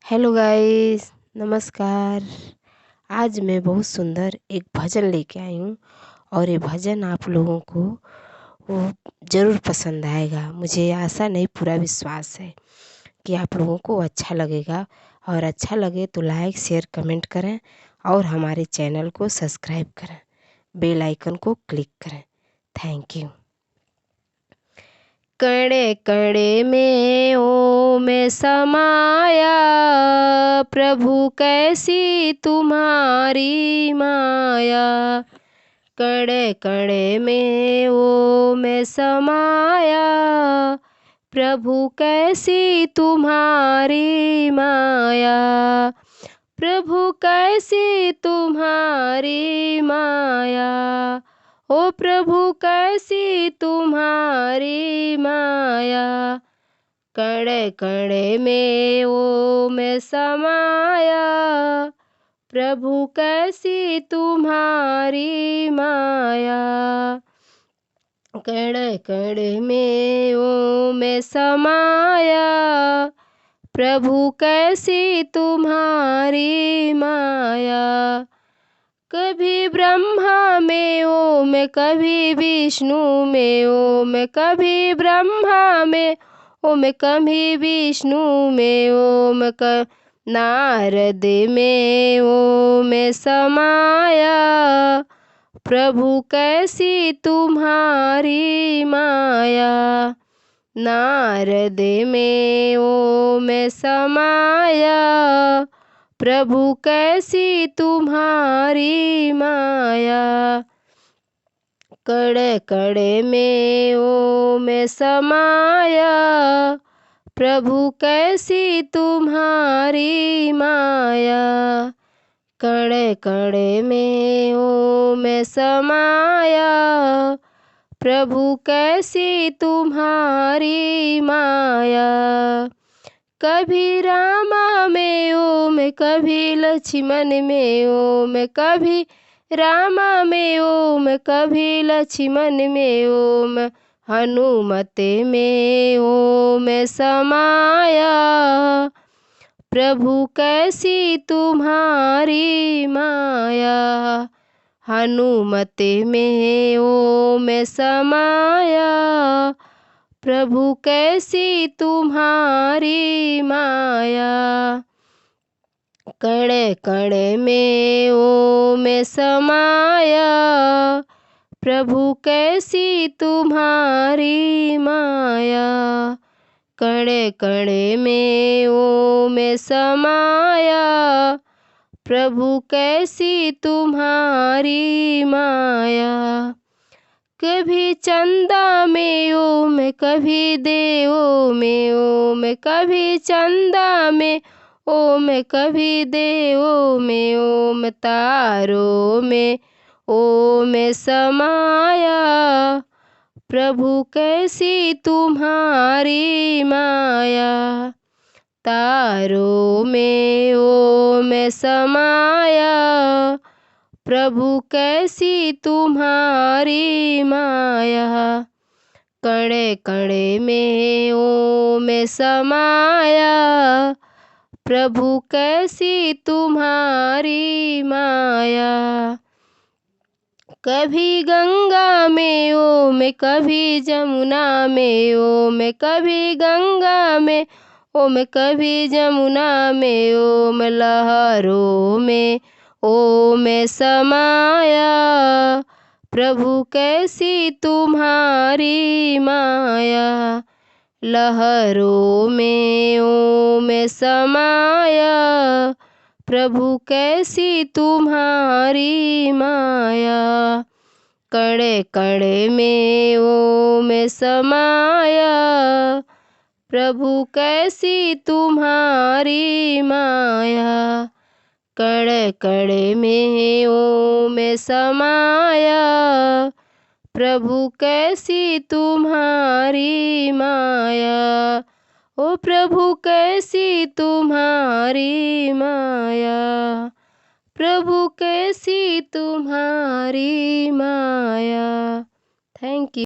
Hello guys, नमस्कार। आज मैं बहुत सुंदर एक भजन लेके आई हूँ और ये भजन आप लोगों को वो ज़रूर पसंद आएगा। मुझे आशा नहीं, पूरा विश्वास है कि आप लोगों को अच्छा लगेगा। और अच्छा लगे तो लाइक शेयर कमेंट करें और हमारे चैनल को सब्सक्राइब करें, बेल आइकन को क्लिक करें। Thank you. कणे कणे में ओम समाया, प्रभु कैसी तुम्हारी माया। कणे कणे में ओम समाया, प्रभु कैसी तुम्हारी माया। प्रभु कैसी तुम्हारी माया, ओ प्रभु कैसी तुम्हारी माया। कणे कणे में ओम समाया, प्रभु कैसी तुम्हारी माया। कणे कणे में ओम समाया, प्रभु कैसी तुम्हारी माया। कभी ब्रह्मा में ओम, कभी विष्णु में ओम, कभी ब्रह्मा में ओम, कभी विष्णु में ओम, नारद में ओम समाया। प्रभु कैसी तुम्हारी माया। नारद में ओम समाया, प्रभु कैसी तुम्हारी माया। कणे कणे में ओम समाया, प्रभु कैसी तुम्हारी माया। कणे कणे में ओम समाया, प्रभु कैसी तुम्हारी माया। कभी रामा में ओम, कभी लक्ष्मण में ओम, कभी रामा में ओम, कभी लक्ष्मण में ओम, हनुमत में ओम समाया। प्रभु कैसी तुम्हारी माया। हनुमत में ओम समाया, प्रभु कैसी तुम्हारी माया। कणे कणे में ओम समाया, प्रभु कैसी तुम्हारी माया। कणे कणे में ओम समाया, प्रभु कैसी तुम्हारी माया। कभी चंदा में ओम, कभी देवों में ओम, कभी चंदा में ओम, कभी देवों में ओम, तारों में ओम समाया। प्रभु कैसी तुम्हारी माया। तारों में ओम समाया, प्रभु कैसी तुम्हारी माया। कणे कणे में ओम समाया, प्रभु कैसी तुम्हारी माया। कभी गंगा में ओम, कभी जमुना में ओम, कभी गंगा में ओम, कभी जमुना में ओम, लहरों में ओम समाया। प्रभु कैसी तुम्हारी माया। लहरों में ओम समाया, प्रभु कैसी तुम्हारी माया। कणे कणे में ओम समाया, प्रभु कैसी तुम्हारी माया। कणे कणे में ओम समाया, प्रभु कैसी तुम्हारी माया। ओ प्रभु कैसी तुम्हारी माया। प्रभु कैसी तुम्हारी माया। Thank you.